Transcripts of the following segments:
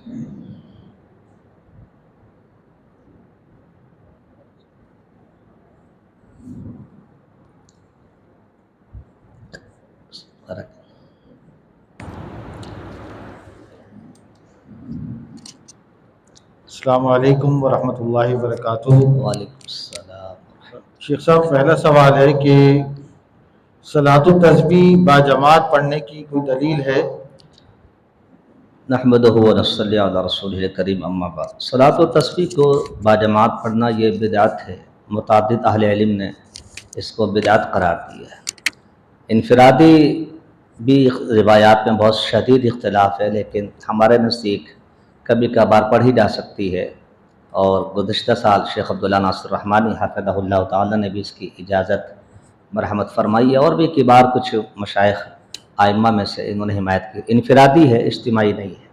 السلام علیکم ورحمۃ اللہ وبرکاتہ۔ وعلیکم السلام۔ شیخ صاحب، پہلا سوال ہے کہ صلاۃ التسبیح باجماعت پڑھنے کی کوئی دلیل ہے؟ نحمدہ ونصلی علی رسولہ الکریم، اما بعد۔ صلاۃ و تسبیح کو باجماعت پڑھنا یہ بدعت ہے۔ متعدد اہل علم نے اس کو بدعت قرار دیا ہے۔ انفرادی بھی روایات میں بہت شدید اختلاف ہے، لیکن ہمارے نزدیک کبھی کبھار پڑھی جا سکتی ہے، اور گزشتہ سال شیخ عبداللہ ناصر رحمانی حفظہ اللہ تعالی نے بھی اس کی اجازت مرحمت فرمائی ہے، اور بھی کبار کچھ مشائخ ائمہ میں سے انہوں نے حمایت کی۔ انفرادی ہے، اجتماعی نہیں ہے۔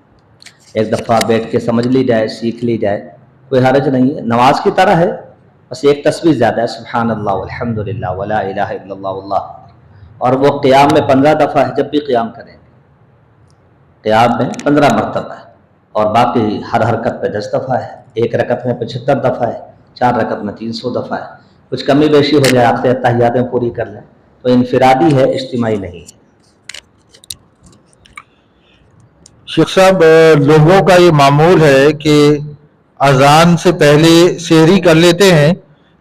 ایک دفعہ بیٹھ کے سمجھ لی جائے، سیکھ لی جائے، کوئی حرج نہیں ہے، نماز کی طرح ہے، بس ایک تسبیح زیادہ ہے، سبحان اللہ والحمد للہ ولا الہ الا اللہ واللہ اکبر۔ اور وہ قیام میں 15 دفعہ ہے، جب بھی قیام کریں گے قیام میں 15 مرتبہ ہے، اور باقی ہر حرکت پہ 10 دفعہ ہے، ایک رکعت میں 75 دفعہ ہے، 4 رکعت میں 300 دفعہ ہے۔ کچھ کمی بیشی ہو جائے آخر تحیات میں پوری کر لیں، تو انفرادی ہے، اجتماعی نہیں ہے۔ شیخ صاحب، لوگوں کا یہ معمول ہے کہ اذان سے پہلے سحری کر لیتے ہیں،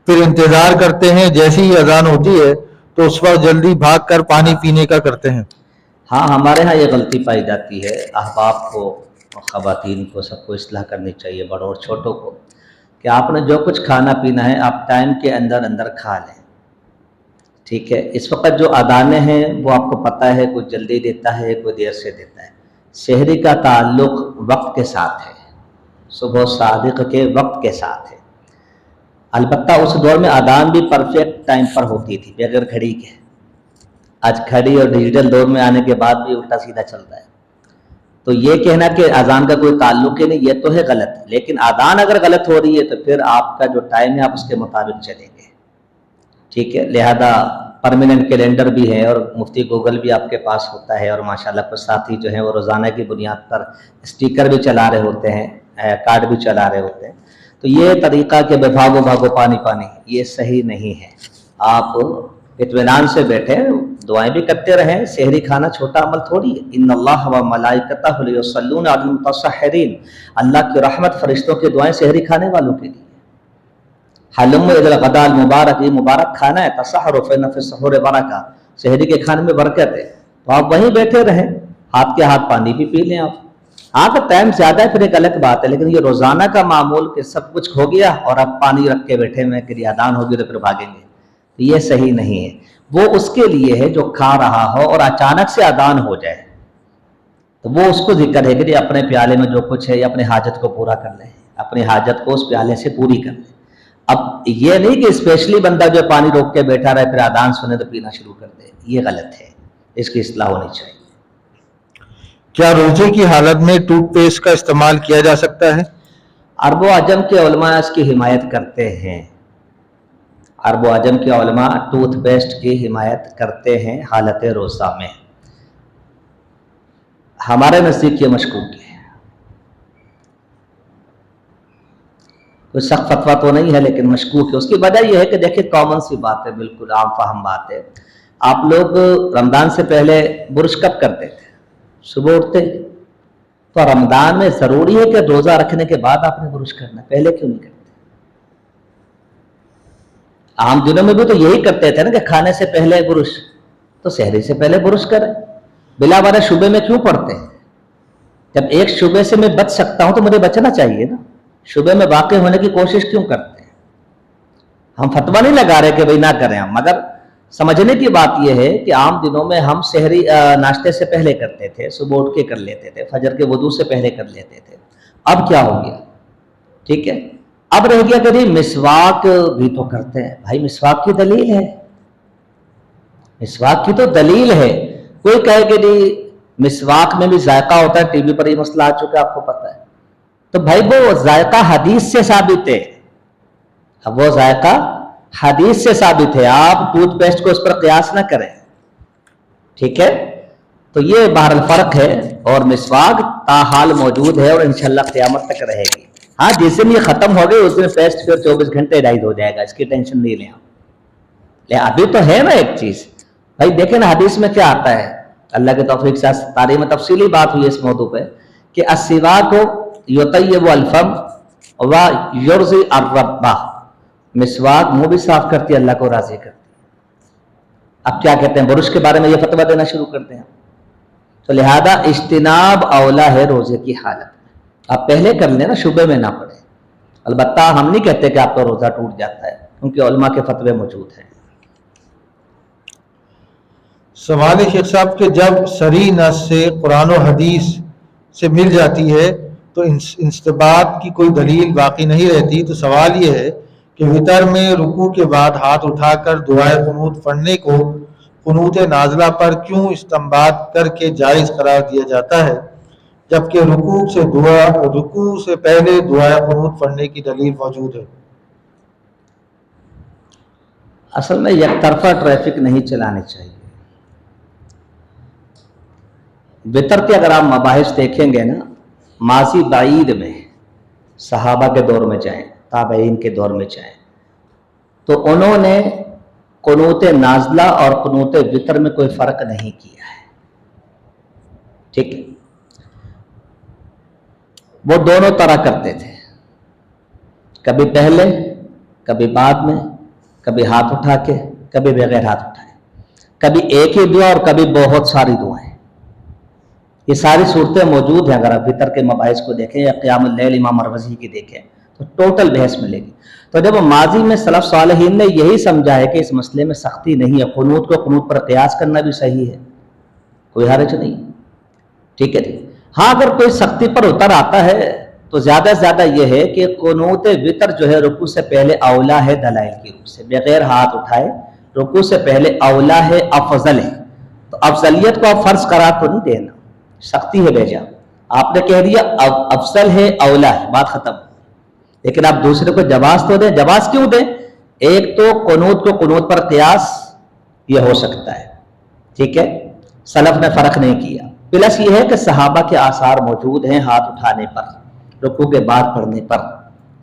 پھر انتظار کرتے ہیں، جیسی ہی اذان ہوتی ہے تو اس وقت جلدی بھاگ کر پانی پینے کا کرتے ہیں۔ ہاں، ہمارے ہاں یہ غلطی پائی جاتی ہے۔ احباب کو، خواتین کو، سب کو اصلاح کرنی چاہیے، بڑوں اور چھوٹوں کو، کہ آپ نے جو کچھ کھانا پینا ہے آپ ٹائم کے اندر اندر کھا لیں، ٹھیک ہے۔ اس وقت جو اذانیں ہیں وہ آپ کو پتہ ہے، کوئی جلدی دیتا ہے، کوئی دیر سے دیتا ہے۔ سحری کا تعلق وقت کے ساتھ ہے، صبح صادق کے وقت کے ساتھ ہے۔ البتہ اس دور میں اذان بھی پرفیکٹ ٹائم پر ہوتی تھی، بغیر گھڑی کے۔ آج گھڑی اور ڈیجیٹل دور میں آنے کے بعد بھی الٹا سیدھا چل رہا ہے، تو یہ کہنا کہ اذان کا کوئی تعلق ہی نہیں، یہ تو ہے غلط۔ لیکن اذان اگر غلط ہو رہی ہے تو پھر آپ کا جو ٹائم ہے آپ اس کے مطابق چلیں گے، ٹھیک ہے۔ لہذا پرماننٹ کیلنڈر بھی ہے، اور مفتی گوگل بھی آپ کے پاس ہوتا ہے، اور ماشاءاللہ کچھ ساتھی جو ہیں وہ روزانہ کی بنیاد پر اسٹیکر بھی چلا رہے ہوتے ہیں، کارڈ بھی چلا رہے ہوتے ہیں۔ تو یہ طریقہ کہ بے بھاگو بھاگو پانی پانی، یہ صحیح نہیں ہے۔ آپ اطمینان سے بیٹھیں، دعائیں بھی کرتے رہیں۔ سحری کھانا چھوٹا عمل تھوڑی ہے۔ ان اللہ و ملائکتہ یصلون علی المتصحرین، اللہ کی رحمت فرشتوں کی دعائیں سحری کھانے والوں کے لیے۔ حلم اذا الغداء المبارک، یہ مبارک کھانا ہے، تسحر فإن فی السحور برکہ، سحری کے کھانے میں برکت ہے۔ تو آپ وہیں بیٹھے رہیں، ہاتھ کے ہاتھ پانی بھی پی لیں آپ۔ ہاں تو ٹائم زیادہ ہے پھر ایک الگ بات ہے، لیکن یہ روزانہ کا معمول کہ سب کچھ ہو گیا اور اب پانی رکھ کے بیٹھے ہوئے کہ اذان ہوگی تو پھر بھاگیں گے، یہ صحیح نہیں ہے۔ وہ اس کے لیے ہے جو کھا رہا ہو اور اچانک سے اذان ہو جائے، تو وہ اس کو ذکر ہے کہ اپنے پیالے میں جو کچھ ہے یا اپنے حاجت کو پورا کر لیں، اپنی حاجت کو اس پیالے سے پوری کر لیں۔ اب یہ نہیں کہ اسپیشلی بندہ جو پانی روک کے بیٹھا رہے پھر اذان سنے تو پینا شروع کر دے، یہ غلط ہے، اس کی اصلاح ہونی چاہیے۔ کیا روزے کی حالت میں ٹوتھ پیسٹ کا استعمال کیا جا سکتا ہے؟ عرب و عجم کے علماء اس کی حمایت کرتے ہیں۔ عرب و عجم کے علماء ٹوتھ پیسٹ کی حمایت کرتے ہیں حالت روزہ میں۔ ہمارے نزدیک یہ مشکوک ہے، کوئی سخت فتویٰ تو نہیں ہے لیکن مشکوک ہے۔ اس کی وجہ یہ ہے کہ دیکھیں کامن سی بات ہے، بالکل عام فہم بات ہے۔ آپ لوگ رمضان سے پہلے برش کب کرتے تھے؟ صبح اٹھتے، تو رمضان میں ضروری ہے کہ روزہ رکھنے کے بعد آپ نے برش کرنا، پہلے کیوں نہیں کرتے؟ عام دنوں میں بھی تو یہی کرتے تھے نا کہ کھانے سے پہلے برش، تو سحری سے پہلے برش کریں، بلا وجہ شبے میں کیوں پڑتے ہیں؟ جب ایک شبے سے میں بچ سکتا ہوں تو مجھے بچنا چاہیے نا، شبے میں واقع ہونے کی کوشش کیوں کرتے ہیں؟ ہم فتویٰ نہیں لگا رہے کہ بھئی نہ کریں ہم، مگر سمجھنے کی بات یہ ہے کہ عام دنوں میں ہم سحری ناشتے سے پہلے کرتے تھے، صبح اٹھ کے کر لیتے تھے، فجر کے وضو سے پہلے کر لیتے تھے۔ اب کیا ہو گیا؟ ٹھیک ہے، اب رہ گیا کہ مسواک بھی تو کرتے ہیں۔ بھائی مسواک کی دلیل ہے، مسواک کی تو دلیل ہے۔ کوئی کہے کہ مسواک میں بھی ذائقہ ہوتا ہے، ٹی وی پر یہ مسئلہ آ چکا ہے، آپ کو پتہ ہے، تو بھائی وہ ذائقہ حدیث سے ثابت ہے، اب وہ ذائقہ حدیث سے ثابت ہے، آپ ٹوتھ پیسٹ کو اس پر قیاس نہ کریں، ٹھیک ہے۔ تو یہ بہرحال فرق ہے، اور مسواک تاحال موجود ہے اور انشاءاللہ قیامت تک رہے گی. ہاں جس دن یہ ختم ہو گئی اس دن پیسٹ پھر 24 گھنٹے ڈائز ہو جائے گا، اس کی ٹینشن نہیں لیں آپ. ابھی تو ہے نا ایک چیز بھائی، دیکھیں نا حدیث میں کیا آتا ہے، اللہ کے توفیق سے تاریخ میں تفصیلی بات ہوئی اس موضوع پہ کہ السواک یطیب الفم و یرضی الرب، مسواک منہ بھی صاف کرتی ہے، اللہ کو راضی کرتی ہے. اب کیا کہتے ہیں، برش کے بارے میں یہ فتویٰ دینا شروع کرتے ہیں. تو لہذا اجتناب اولا ہے روزے کی حالت میں. آپ پہلے کر لیں نا، شبے میں نہ پڑے. البتہ ہم نہیں کہتے کہ آپ کا روزہ ٹوٹ جاتا ہے، کیونکہ علماء کے فتوے موجود ہیں. سوال ہے شیخ صاحب کہ جب صریح نص سے قرآن و حدیث سے مل جاتی ہے تو استنباط کی کوئی دلیل باقی نہیں رہتی، تو سوال یہ ہے کہ وتر میں رکوع کے بعد ہاتھ اٹھا کر دعائے قنوت پڑھنے کو قنوت نازلہ پر کیوں استنباط کر کے جائز قرار دیا جاتا ہے، جبکہ رکوع سے پہلے دعائے قنوت پڑھنے کی دلیل موجود ہے؟ اصل میں یک طرفہ ٹریفک نہیں چلانی چاہیے. وطر کے اگر آپ مباحث دیکھیں گے نا، ماضی بعید میں صحابہ کے دور میں جائیں، تابعین کے دور میں جائیں، تو انہوں نے قنوت نازلہ اور قنوت وطر میں کوئی فرق نہیں کیا ہے. ٹھیک ہے، وہ دونوں طرح کرتے تھے، کبھی پہلے کبھی بعد میں، کبھی ہاتھ اٹھا کے کبھی بغیر ہاتھ اٹھائے، کبھی ایک ہی دعا اور کبھی بہت ساری دعائیں. یہ ساری صورتیں موجود ہیں. اگر آپ وطر کے مباحث کو دیکھیں یا قیام اللیل امام مروزی کی دیکھیں تو ٹوٹل بحث ملے گی. تو جب ماضی میں سلف صالحین نے یہی سمجھا ہے کہ اس مسئلے میں سختی نہیں ہے، قنوت کو قنوت پر قیاس کرنا بھی صحیح ہے، کوئی حرج نہیں. ٹھیک ہے جی. ہاں اگر کوئی سختی پر اتر آتا ہے تو زیادہ سے زیادہ یہ ہے کہ قنوت وطر جو ہے رکوع سے پہلے اولا ہے، دلائل کی روح سے بغیر ہاتھ اٹھائے رکوع سے پہلے اولا ہے، افضل ہے. تو افضلیت کو آپ فرض قرار تو نہیں دینا، سختی ہے بھیجا. آپ نے کہہ دیا افضل ہے، اولا ہے، بات ختم. لیکن آپ دوسرے کو جواز تو دیں. جواز کیوں دیں؟ ایک تو قنوت کو قنوت پر قیاس یہ ہو سکتا ہے، ٹھیک ہے، سلف نے فرق نہیں کیا. پلس یہ ہے کہ صحابہ کے آثار موجود ہیں ہاتھ اٹھانے پر، رکوع کے بعد پڑھنے پر،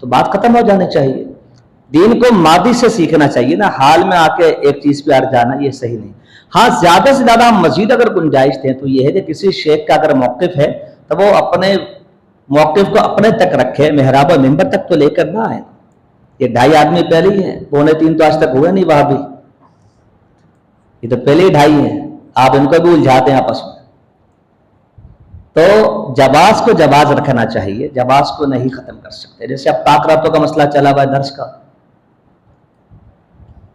تو بات ختم ہو جانی چاہیے. دین کو ماضی سے سیکھنا چاہیے نا، حال میں آ کے ایک چیز پہ اڑ جانا یہ صحیح نہیں. ہاں زیادہ سے زیادہ ہم مزید اگر گنجائش دیں تو یہ ہے کہ کسی شیخ کا اگر موقف ہے تو وہ اپنے موقف کو اپنے تک رکھے، محراب و منبر تک تو لے کر نہ آئے. یہ 2.5 آدمی پہلے ہی ہیں، 2.25 تو آج تک ہوئے نہیں وہاں بھی، یہ تو پہلے ہی 2.5 ہیں. آپ ان کو بھی الجھاتے ہیں آپس میں. تو جواز کو جواز رکھنا چاہیے، جواز کو نہیں ختم کر سکتے. جیسے اب طاق راتوں کا مسئلہ چلا ہوا ہے درس کا،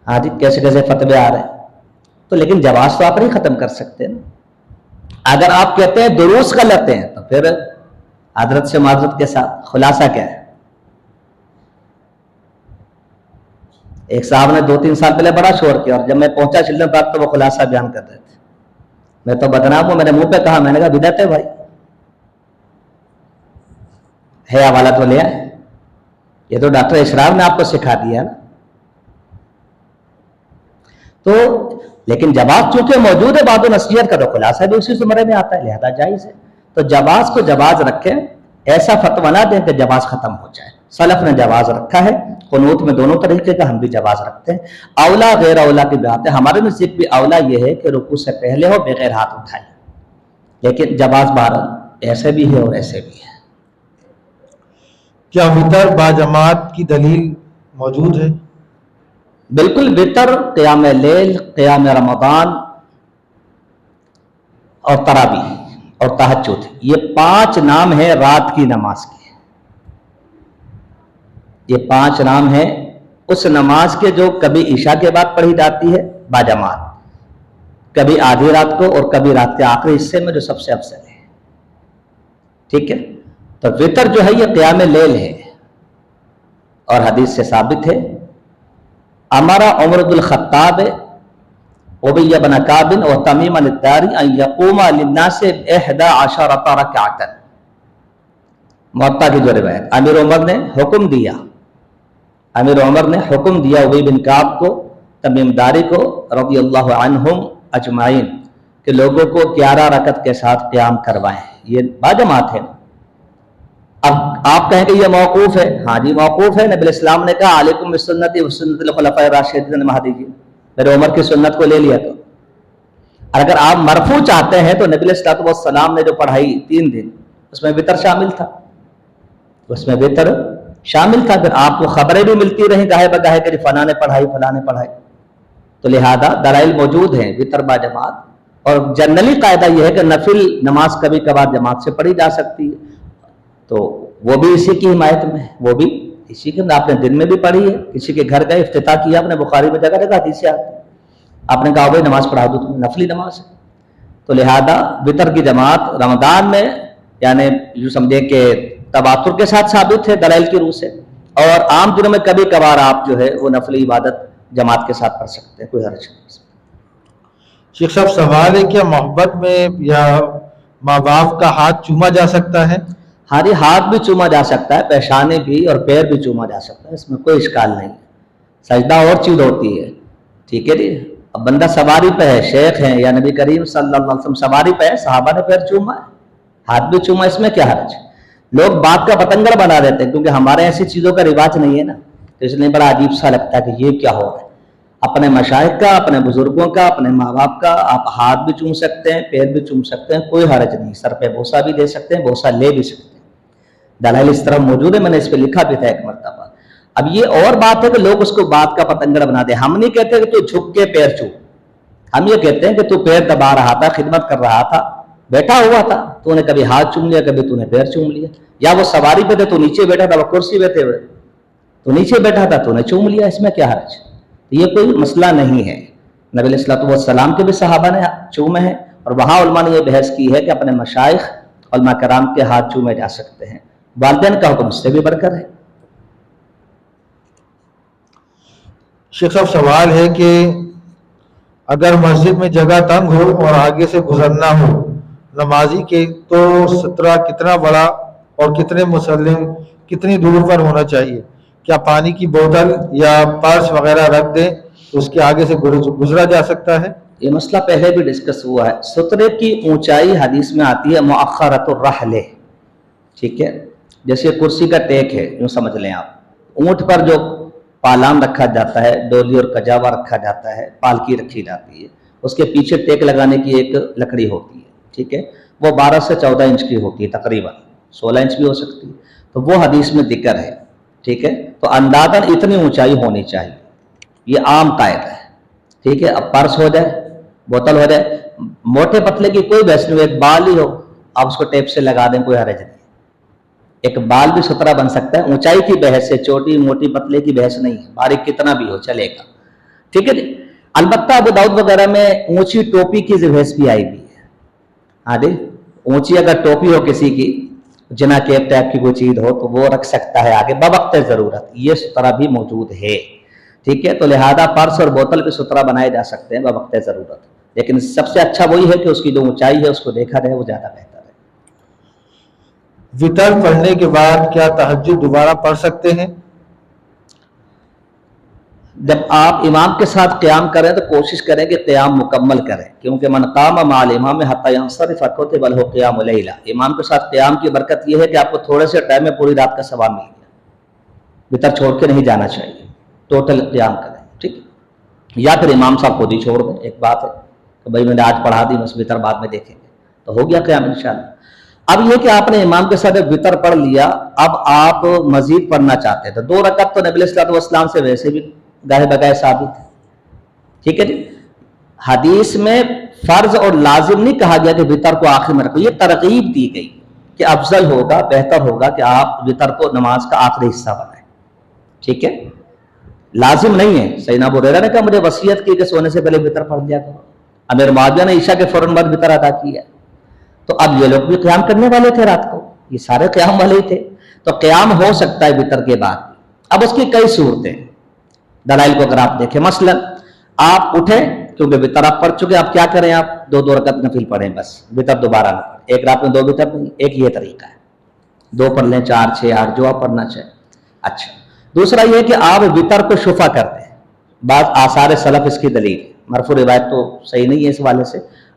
ہاں جی کیسے کیسے فتوے آ رہے ہیں، تو لیکن جواز تو آپ نہیں ختم کر سکتے نا. اگر آپ کہتے ہیں دروس غلط ہیں تو پھر حضرت سے معذرت کے ساتھ خلاصہ کیا ہے؟ ایک صاحب نے 2-3 سال پہلے بڑا شور کیا، اور جب میں پہنچا چلڈرن پارک تو وہ خلاصہ بیان کر رہے تھے. میں تو بدنام ہوں، میں نے منہ پہ کہا، میں نے کہا بدعت ہے بھائی، ہے حوالہ تو لیا ہے، یہ تو ڈاکٹر اشراف نے آپ کو سکھا دیا نا. تو لیکن جواز چونکہ موجود ہے، بات و نصیحت کا تو خلاصہ بھی اسی زمرے میں آتا ہے، لہذا جائز ہے. تو جواز کو جواز رکھیں، ایسا فتویٰ نہ دیں کہ جواز ختم ہو جائے. سلف نے جواز رکھا ہے، قنوت میں دونوں طریقے کا، ہم بھی جواز رکھتے ہیں. اولا غیر اولا کی بات ہے، ہمارے نزدیک بھی اولا یہ ہے کہ رکوع سے پہلے ہو، بغیر ہاتھ اٹھائے. لیکن جواز بہرحال ایسے بھی ہے اور ایسے بھی ہے. کیا وتر باجماعت کی دلیل موجود ہے؟ بالکل. وتر، قیام لیل، قیام رمضان اور تراویح اور تہجد، یہ 5 نام ہیں رات کی نماز کے. یہ 5 نام ہیں اس نماز کے جو کبھی عشاء کے بعد پڑھی جاتی ہے باجماعت، کبھی آدھی رات کو اور کبھی رات کے آخری حصے میں جو سب سے افضل ہے. ٹھیک ہے. تو وتر جو ہے یہ قیام لیل ہے، اور حدیث سے ثابت ہے. امارا عمر بن الخطاب ابی بن کعب اور تمیم الداری ان یقوم للناس 11 رکعۃ. موطا کی جو روایت، امیر عمر نے حکم دیا ابی بن کعب کو، تمیم داری کو رضی اللہ عنہم اجمعین، کہ لوگوں کو 11 رکعت کے ساتھ قیام کروائیں، یہ باجماعت ہے نا۔ اب آپ کہیں کہ یہ موقوف ہے، ہاں جی موقوف ہے، نبی الاسلام نے کہا علیکم بسنتی وسنت الخلفاء الراشدین المہدیین، میرے عمر کی سنت کو لے لیا کرو۔ اور اگر آپ مرفوع چاہتے ہیں تو نبی السلام نے جو پڑھائی 3 دن، اس میں وتر شامل تھا، اس میں وتر شامل تھا۔ پھر آپ کو خبریں بھی ملتی رہیں گاہے بگاہے کہ فلاں نے پڑھائی فلاں نے پڑھائی، تو لہذا دلائل موجود ہیں وتر با جماعت۔ اور جنرلی قاعدہ یہ ہے کہ نفل نماز کبھی کبھار جماعت سے پڑھی جا سکتی ہے، تو وہ بھی اسی کی حمایت میں ہے، وہ بھی اسی کے، آپ نے دن میں بھی پڑھی ہے، کسی کے گھر گئے افتتاح کیا، آپ نے بخاری میں جگہ جگہ حدیثیں آتی ہیں، آپ نے کہا بھائی نماز پڑھا دو تمہیں، نفلی نماز ہے۔ تو لہذا وتر کی جماعت رمضان میں یعنی یوں سمجھیں کہ تواتر کے ساتھ ثابت ہے دلائل کی روح سے، اور عام دنوں میں کبھی کبھار آپ جو ہے وہ نفلی عبادت جماعت کے ساتھ پڑھ سکتے ہیں، کوئی حرج نہیں۔ شیخ صاحب سوال ہے، کیا محبت میں یا ماں باپ کا ہاتھ چوما جا سکتا ہے؟ ہاں جی، ہاتھ بھی چوما جا سکتا ہے، پیشانے بھی اور پیر بھی چوما جا سکتا ہے، اس میں کوئی اشکال نہیں ہے۔ سجدہ اور چیز ہوتی ہے، ٹھیک ہے جی۔ اب بندہ سواری پہ ہے، شیخ ہیں یا نبی کریم صلی اللہ علیہ وسلم سواری پہ ہے، صحابہ نے پیر چوما ہے، ہاتھ بھی چوما، اس میں کیا حرج؟ لوگ بات کا پتنگڑ بنا دیتے ہیں، کیونکہ ہمارے ایسی چیزوں کا رواج نہیں ہے نا، تو اس لیے بڑا عجیب سا لگتا ہے کہ یہ کیا ہو رہا ہے۔ اپنے مشائخ کا، اپنے بزرگوں کا، اپنے ماں باپ کا آپ ہاتھ بھی چوم سکتے ہیں، پیر بھی چوم سکتے ہیں، کوئی حرج نہیں، سر پہ بوسہ بھی دے سکتے ہیں، بوسہ لے بھی سکتے ہیں، دلائل اس طرح موجود ہے، میں نے اس پہ لکھا بھی تھا ایک مرتبہ۔ اب یہ اور بات ہے کہ لوگ اس کو بات کا پتنگڑ بنا دیں، ہم نہیں کہتے کہ تو جھک کے پیر چوم، ہم یہ کہتے ہیں کہ تو پیر دبا رہا تھا، خدمت کر رہا تھا، بیٹھا ہوا تھا، تو نے کبھی ہاتھ چوم لیا، کبھی تو نے پیر چوم لیا، یا وہ سواری پہ تھے تو نیچے بیٹھا تھا، وہ کرسی پہ تھے تو نیچے بیٹھا تھا تو نے چوم لیا، اس میں کیا حرج؟ یہ کوئی مسئلہ نہیں ہے۔ نبی علیہ السلام کے بھی صحابہ نے چومے ہیں، اور وہاں علماء نے یہ بحث کی ہے کہ اپنے مشائخ علماء کرام کے ہاتھ چومے جا سکتے ہیں، والدین کا حکم اس سے بھی بڑھ کر ہے۔ شیخ صاحب سوال ہے کہ اگر مسجد میں جگہ تنگ ہو اور آگے سے گزرنا ہو نمازی کے، تو سترہ کتنا بڑا اور کتنے مسلم کتنی دور پر ہونا چاہیے؟ کیا پانی کی بوتل یا پرس وغیرہ رکھ دیں تو اس کے آگے سے گزرا جا سکتا ہے؟ یہ مسئلہ پہلے بھی ڈسکس ہوا ہے۔ سترے کی اونچائی حدیث میں آتی ہے مؤخرۃ الرحل، ٹھیک ہے، جیسے کرسی کا ٹیک ہے، یوں سمجھ لیں آپ، اونٹ پر جو پالان رکھا جاتا ہے، ڈولی اور کجاوا رکھا جاتا ہے، پالکی رکھی جاتی ہے، اس کے پیچھے ٹیک لگانے کی ایک لکڑی ہوتی ہے، ٹھیک ہے، وہ 12 سے 14 انچ کی ہوتی ہے، تقریباً 16 انچ بھی ہو سکتی ہے، تو وہ حدیث میں ذکر ہے، ٹھیک ہے، تو اندازاً اتنی اونچائی ہونی چاہیے، یہ عام قاعدہ ہے، ٹھیک ہے۔ اب پرس ہو جائے، بوتل ہو جائے، موٹے پتلے کی کوئی بحث نہیں، ایک بال ہی ہو آپ اس کو ٹیپ سے لگا دیں، کوئی حرج نہیں، ایک بال بھی سترہ بن سکتا ہے، اونچائی کی بحث ہے، چھوٹی موٹی پتلے کی بحث نہیں ہے، باریک کتنا بھی ہو چلے گا، ٹھیک ہے جی۔ البتہ ابو داؤد وغیرہ میں اونچی ٹوپی کی بحث بھی آئی ہوئی ہے، ہاں جی، اونچی اگر ٹوپی ہو کسی کی، جنا کیپ ٹائپ کی کوئی چیز ہو تو وہ رکھ سکتا ہے آگے بوقت ضرورت، یہ سترہ بھی موجود ہے، ٹھیک ہے۔ تو لہذا پرس اور بوتل بھی سترہ بنائے جا سکتے ہیں بوقت ضرورت، لیکن سب سے اچھا وہی ہے کہ اس کی جو اونچائی ہے اس کو دیکھا جائے، وہ زیادہ بہتر ہے۔ وتر پڑھنے کے بعد کیا تہجد دوبارہ پڑھ سکتے ہیں؟ جب آپ امام کے ساتھ قیام کریں تو کوشش کریں کہ قیام مکمل کریں، کیونکہ من قام مع الامام حتی ینصرف کتب لہ قیام لیلہ، امام کے ساتھ قیام کی برکت یہ ہے کہ آپ کو تھوڑے سے ٹائم میں پوری رات کا ثواب مل گیا، وتر چھوڑ کے نہیں جانا چاہیے، ٹوٹل قیام کریں، ٹھیک ہے، یا پھر امام صاحب خود ہی چھوڑ دیں، ایک بات ہے کہ بھائی میں نے آج پڑھا دی، بس وتر بعد میں دیکھیں گے، تو ہو گیا قیام انشاءاللہ۔ اب یہ کہ آپ نے امام کے ساتھ وتر پڑھ لیا، اب آپ مزید پڑھنا چاہتے ہیں تو 2 رکعت تو نبی علیہ السلام سے ویسے بھی گاہے بگاہے ثابت ہے، ٹھیک ہے جی۔ حدیث میں فرض اور لازم نہیں کہا گیا کہ وتر کو آخر میں رکھو، یہ ترغیب دی گئی کہ افضل ہوگا، بہتر ہوگا کہ آپ وتر کو نماز کا آخری حصہ بنائیں، ٹھیک ہے، لازم نہیں ہے۔ سیدنا ابو ہریرہ نے کہا مجھے وصیت کی کہ سونے سے پہلے وتر پڑھ لیا کرو، امیر معاویہ نے عشاء کے فوراً بعد وتر ادا کیا، تو اب یہ لوگ بھی قیام کرنے والے تھے رات کو، یہ سارے قیام والے ہی تھے، تو قیام ہو سکتا ہے وتر کے بعد۔ اب اس کی کئی صورتیں، دلائل کو اگر آپ دیکھیں، مثلا آپ اٹھیں، کیونکہ وتر آپ پڑھ چکے، آپ کیا کریں، آپ 2 رکعت نفل پڑھیں، بس وتر دوبارہ نہ پڑھیں، ایک رات میں 2 وتر نہیں، ایک یہ طریقہ ہے، 2 پڑھ لیں، 4 6 8 جو آپ پڑھنا چاہیں۔ اچھا، دوسرا یہ کہ آپ وتر کو شفع کرتے ہیں، بعض آثار سلف اس کی دلیل، مرفوع روایت تو صحیح نہیں ہے اس والے سے،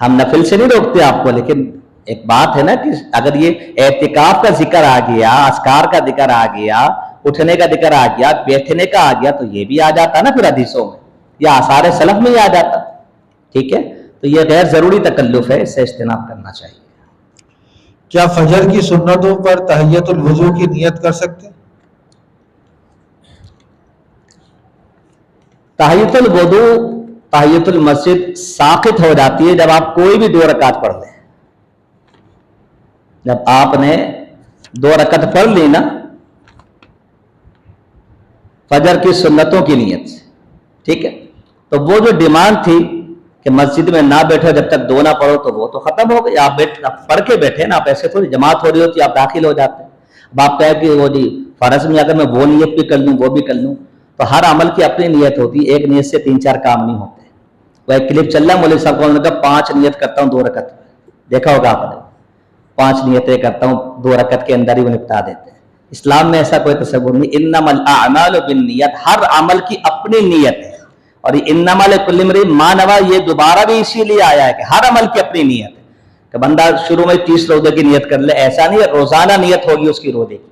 ہم نفل سے نہیں روکتے آپ کو، لیکن ایک بات ہے نا کہ اگر یہ اعتکاف کا ذکر آ گیا، اذکار کا ذکر آ گیا، اٹھنے کا ذکر آ گیا، بیٹھنے کا آ گیا، تو یہ بھی آ جاتا نا پھر حدیثوں میں، یا آثار سلف میں ہی آ جاتا. ٹھیک ہے، تو یہ غیر ضروری تکلف ہے، اس سے اجتناب کرنا چاہیے. کیا فجر کی سنتوں پر تحیت الوضو کی نیت کر سکتے ہیں؟ تحیت الوضو، تحیت المسجد ساقط ہو جاتی ہے جب آپ کوئی بھی 2 رکعت پڑھ لیں. جب آپ نے 2 رکعت پڑھ لی نا فجر کی سنتوں کی نیت سے، ٹھیک ہے، تو وہ جو ڈیمانڈ تھی کہ مسجد میں نہ بیٹھو جب تک 2 نہ پڑھو، تو وہ تو ختم ہو گئی. آپ پڑھ کے بیٹھے نا، آپ ایسے تھوڑی جماعت ہو رہی ہوتی آپ داخل ہو جاتے ہیں. اب آپ کہیں کہ وہ جی فرض میں اگر میں وہ نیت بھی کر لوں وہ بھی کر لوں، تو ہر عمل کی اپنی نیت ہوتی ہے، ایک نیت سے 3-4 کام نہیں ہوتے. وہ ایک کلپ چل رہا ہے مولوی صاحب نے کہا 5 نیت کرتا ہوں 2 رکعت، دیکھا ہوگا آپ نے، 5 نیتیں کرتا ہوں 2 رکعت کے اندر ہی وہ نپٹا دیتے ہیں. اسلام میں ایسا کوئی تصور نہیں. انما الاعمال بالنیت، ہر عمل کی اپنی نیت ہے. اور یہ انما لکل امرئ ما نوی، یہ دوبارہ بھی اسی لیے آیا ہے کہ ہر عمل کی اپنی نیت ہے. کہ بندہ شروع میں 30 روزے کی نیت کر لے، ایسا نہیں ہے، روزانہ نیت ہوگی اس کی روزے کی.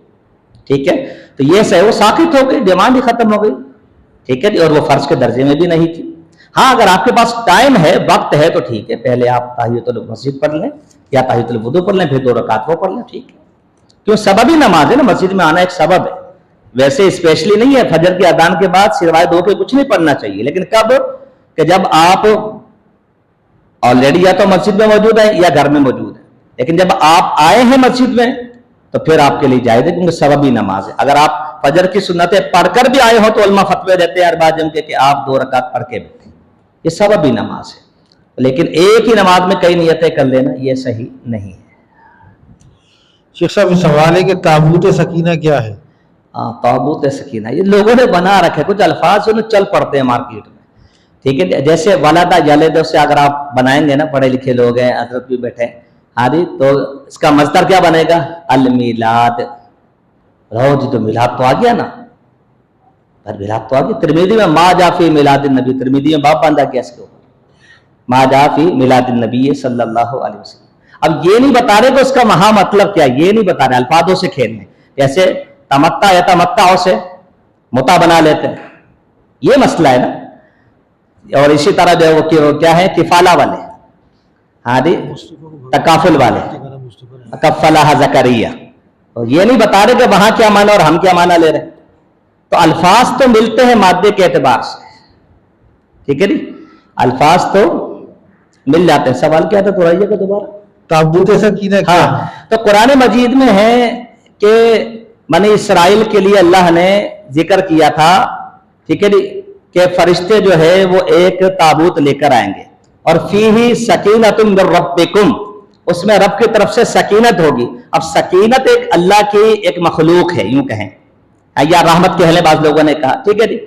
ٹھیک ہے، تو یہ سے وہ ساقط ہو گئی، ڈیمانڈ ہی ختم ہو گئی. ٹھیک ہے جی، اور وہ فرض کے درجے میں بھی نہیں تھی. ہاں اگر آپ کے پاس ٹائم ہے، وقت ہے، تو ٹھیک ہے، پہلے آپ تحیت المسجد پڑھ لیں یا تحیت الوضو پڑھ لیں، پھر 2 رکعت وہ پڑھ لیں. ٹھیک ہے، کیوں سبب ہی نماز ہے نا، مسجد میں آنا ایک سبب ہے. ویسے اسپیشلی نہیں ہے فجر کی اذان کے بعد سوائے 2 کے کچھ نہیں پڑھنا چاہیے، لیکن کب؟ کہ جب آپ آلریڈی یا تو مسجد میں موجود ہیں یا گھر میں موجود ہیں. لیکن جب آپ آئے ہیں مسجد میں تو پھر آپ کے لیے جائز ہے، کیونکہ سبب ہی نماز ہے. اگر آپ فجر کی سنتیں پڑھ کر بھی آئے ہو تو علماء فتوے دیتے ہیں اربع جم کے کہ آپ 2 رکعت پڑھ کے بیٹھیں، یہ سبب ہی نماز ہے. لیکن ایک ہی نماز میں کئی نیتیں کر لینا یہ صحیح نہیں ہے. شیخ صاحب سوال ہے کہ تابوت سکینہ کیا ہے؟ تابوت سکینہ یہ لوگوں نے بنا رکھے، کچھ الفاظ انہیں چل پڑتے ہیں مارکیٹ میں. ٹھیک ہے، جیسے ولدہ یلد سے اگر آپ بنائیں گے نا، پڑھے لکھے لوگ ہیں، حضرت بھی بیٹھے، ہاں جی، تو اس کا مصدر کیا بنے گا؟ المیلاد. روز تو میلاد تو آ گیا نا، میلاد تو آ گیا. ترمذی میں ما جاء فی میلاد النبی، ترمذی میں باب باندھا گیا اس کے اوپر، ما جاء فی میلاد النبی صلی اللہ علیہ وسلم. اب یہ نہیں بتا رہے کہ اس کا وہاں مطلب کیا، یہ نہیں بتا رہے، الفاظوں سے کھیلنے. جیسے تمتع یا تمتع سے متع بنا لیتے ہیں، یہ مسئلہ ہے نا. اور اسی طرح جو وہ کیا ہے، کفالہ والے، ہاں جی، تکافل والے، کفلہ زکریا. اور یہ نہیں بتا رہے کہ وہاں کیا معنی اور ہم کیا معنی لے رہے ہیں. تو الفاظ تو ملتے ہیں مادے کے اعتبار سے. ٹھیک ہے جی، الفاظ تو مل جاتے ہیں. سوال کیا تھا دہرائیے گا دوبارہ؟ تابوت سکینہ کیا ہے؟ تو قرآن مجید میں ہے کہ بنی اسرائیل کے لیے اللہ نے ذکر کیا تھا، ٹھیک ہے جی، کہ فرشتے جو ہے وہ ایک تابوت لے کر آئیں گے، اور فیہ سکینۃ من ربکم، اس میں رب کی طرف سے سکینت ہوگی. اب سکینت ایک اللہ کی ایک مخلوق ہے، یوں کہیں، یا رحمت کہہ لیں بعض لوگوں نے کہا. ٹھیک ہے جی،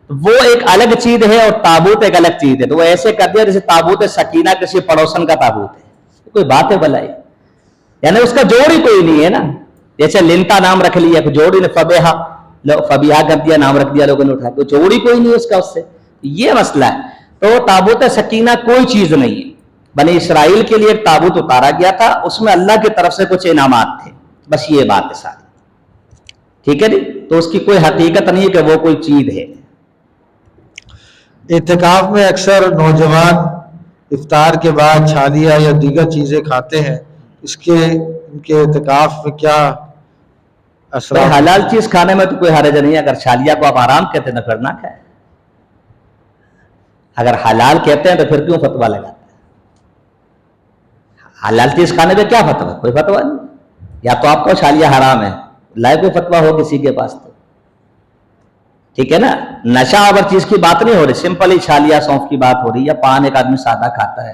وہ ایک الگ چیز ہے اور تابوت ایک الگ چیز ہے. تو وہ ایسے کر دیا جیسے تابوت سکینہ کسی پڑوسن کا تابوت ہے. کوئی بات ہے بھلائی؟ یعنی اس کا جوڑ ہی کوئی نہیں ہے نا. جیسے لنتا نام رکھ لیا، جوڑ ہی نے فبیہا کر دیا، نام رکھ دیا لوگوں نے اٹھا کے، جوڑ ہی کوئی نہیں اس کا اس سے. یہ مسئلہ ہے. تو تابوت سکینہ کوئی چیز نہیں ہے. بنی اسرائیل کے لیے ایک تابوت اتارا گیا تھا، اس میں اللہ کی طرف سے کچھ انعامات تھے، بس یہ بات ہے ساری. ٹھیک ہے جی، تو اس کی کوئی حقیقت نہیں ہے کہ وہ کوئی چیز ہے. اعتکاف میں اکثر نوجوان افطار کے بعد چھالیاں یا دیگر چیزیں کھاتے ہیں، اس کے ان کے اعتکاف میں کیا اثرات؟ حلال چیز کھانے میں تو کوئی حرج نہیں ہے. اگر چھالیا کو آپ آرام کہتے ہیں تو پھر نہ کھائیں. اگر حلال کہتے ہیں تو پھر کیوں فتویٰ لگاتے ہیں؟ حلال چیز کھانے پہ کیا فتویٰ؟ کوئی فتویٰ نہیں. یا تو آپ کو چھالیا حرام ہے، لائے کوئی فتویٰ ہو کسی کے پاس تو. ٹھیک ہے نا، نشہ آور چیز کی بات نہیں ہو رہی، سمپل ہی چھالیا سونف کی بات ہو رہی، یا پان ایک آدمی سادہ کھاتا ہے.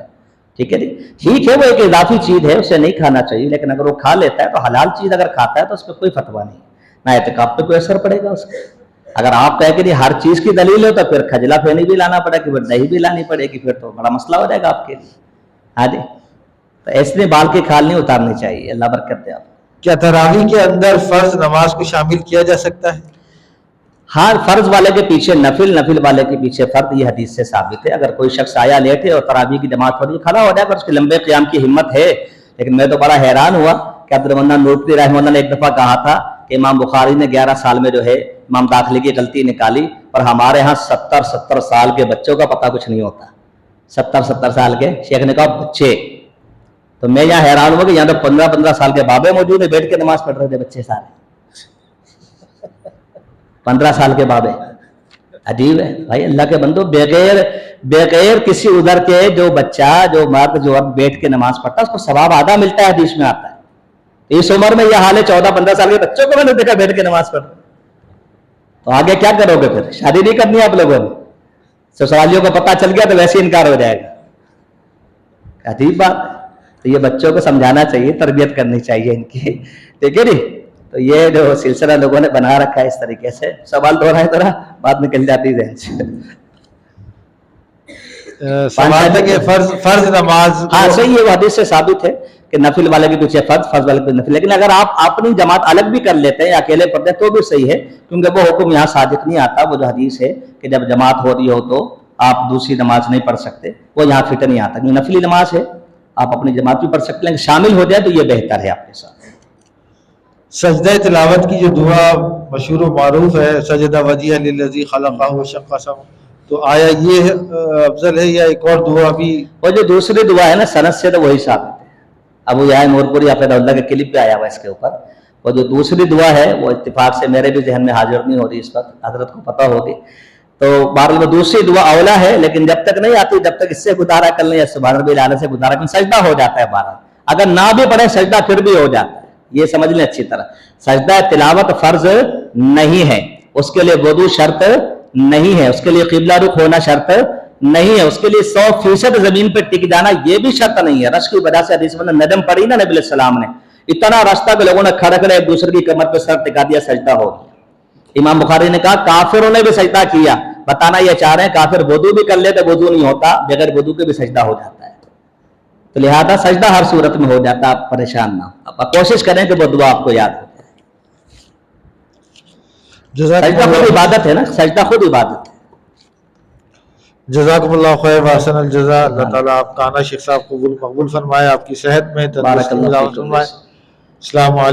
ٹھیک ہے جی، ٹھیک ہے وہ ایک اضافی چیز ہے، اسے نہیں کھانا چاہیے، لیکن اگر وہ کھا لیتا ہے تو حلال چیز اگر کھاتا ہے تو اس پہ کوئی فتویٰ نہیں، نہ اعتکاف پہ کوئی اثر پڑے گا اس کا. اگر آپ کہیں کہ ہر چیز کی دلیل ہو تو پھر کھجلا پھینی بھی لانا پڑے گی، پھر دہی بھی لانی پڑے گی، پھر تو بڑا مسئلہ ہو جائے گا آپ کے لیے. ہاں جی، تو اس لیے بال کی کھال نہیں اتارنی چاہیے. اللہ برکت دے آپ. کیا تراویح کے اندر فرض نماز کو شامل کیا جا سکتا ہے؟ ہاں فرض والے کے پیچھے نفل، نفل والے کے پیچھے فرض، یہ حدیث سے ثابت ہے. اگر کوئی شخص آیا لیٹ ہے اور تراویح کی جماعت ہو رہی ہے، کھڑا ہو جائے گا، اس کے لمبے قیام کی ہمت ہے. لیکن میں تو بڑا حیران ہوا کہ عبدالمنان نورپوری رحمہ اللہ نے ایک دفعہ کہا تھا کہ امام بخاری نے 11 سال میں جو ہے امام داخلی کی غلطی نکالی، اور ہمارے ہاں 70 سال کے بچوں کا پتہ کچھ نہیں ہوتا. 70 سال کے شیخ نے کہا بچے. تو میں یہاں حیران ہوا کہ یہاں تو 15 سال کے بابے موجود ہیں، بیٹھ کے نماز پڑھ رہے تھے بچے سارے. 15 سال کے بابے. عجیب ہے بھائی اللہ کے بندو، بغیر کسی عذر کے جو بچہ، جو مرد، جو عورت بیٹھ کے نماز پڑھتا ہے اس کو ثواب آدھا ملتا ہے، حدیث میں آتا ہے. اس عمر میں یہ حال ہے، 14-15 سال کے بچوں کو میں نے دیکھا بیٹھ کے نماز پڑھ. تو آگے کیا کرو گے پھر؟ شادی نہیں کرنی آپ لوگوں نے؟ سسرالیوں کو پتہ چل گیا تو ویسے انکار ہو جائے گا. عجیب بات ہے. تو یہ بچوں کو سمجھانا چاہیے، تربیت کرنی چاہیے ان کی، ٹھیک ہے جی. تو یہ جو سلسلہ لوگوں نے بنا رکھا ہے اس طریقے سے، سوال دو رہا ہے ذرا بات نکل جاتی ہے. سوال ہے کہ فرض نماز، ہاں صحیح ہے، وہ حدیث سے ثابت ہے کہ نفل والے کے پیچھے فرض، فرض والے کے پیچھے نفل. لیکن اگر آپ اپنی جماعت الگ بھی کر لیتے ہیں یا اکیلے پڑھتے ہیں تو بھی صحیح ہے، کیونکہ وہ حکم یہاں صادق نہیں آتا. وہ جو حدیث ہے کہ جب جماعت ہو رہی ہو تو آپ دوسری نماز نہیں پڑھ سکتے، وہ یہاں فٹ نہیں آتا. کیونکہ نفلی نماز ہے، آپ اپنی جماعت بھی پڑھ سکتے ہیں، لیکن شامل ہو جائے تو یہ بہتر ہے آپ کے ساتھ. سجدہ تلاوت کی جو دعا مشہور و معروف ہے، سجدہ وجیہ للذی خلقہ وشق سمعہ، تو آیا یہ افضل ہے یا ایک اور دعا بھی؟ وہ جو دوسری دعا ہے نا سند سے تو وہی ثابت ہے. ابو یحییٰ نورپوری حفظہ اللہ کے کلپ پہ آیا ہوا اس کے اوپر. وہ جو دوسری دعا ہے وہ اتفاق سے میرے بھی ذہن میں حاضر نہیں ہو رہی اس وقت، حضرت کو پتہ ہوگی. تو بہرحال وہ دوسری دعا اولا ہے، لیکن جب تک نہیں آتی جب تک اس سے گزارا کر لیں یا سبحان ربی الاعلیٰ سے گزارا کر لیں، سجدہ ہو جاتا ہے. بہرحال اگر نہ بھی پڑھیں سجدہ پھر بھی ہو جاتا ہے، یہ سمجھ لیں اچھی طرح. سجدہ تلاوت فرض نہیں ہے، اس کے لیے وضو شرط نہیں ہے، اس کے لیے قبلہ رخ ہونا شرط نہیں ہے، اس کے لیے 100% زمین پہ ٹک جانا یہ بھی شرط نہیں ہے. رش کی وجہ سے حدیث میں ندم پڑی نا نبی علیہ السلام نے، اتنا راستہ کہ لوگوں نے کھڑے کھڑے ایک دوسرے کی کمر پہ سر ٹکا دیا، سجدہ ہو گیا. امام بخاری نے کہا کافروں نے بھی سجدہ کیا. بتانا یہ چاہ رہے ہیں کافر وضو بھی کر لے تو وضو نہیں ہوتا، بغیر وضو کے بھی سجدہ ہو جاتا ہے. تو لہذا سجدہ ہر صورت میں ہو جاتا، آپ پریشان نہ ہو، آپ کوشش کریں کہ وہ دعا آپ کو یاد ہو. سجدہ خود عبادت ہے نا، سجدہ خود عبادت ہے. جزاکم اللہ خیر واحسن الجزاء. اللہ تعالیٰ آپ کا آنا شیخ صاحب قبول مقبول فرمائے، آپ کی صحت میں تندرستی میں اضافہ فرمائے. السلام علیکم.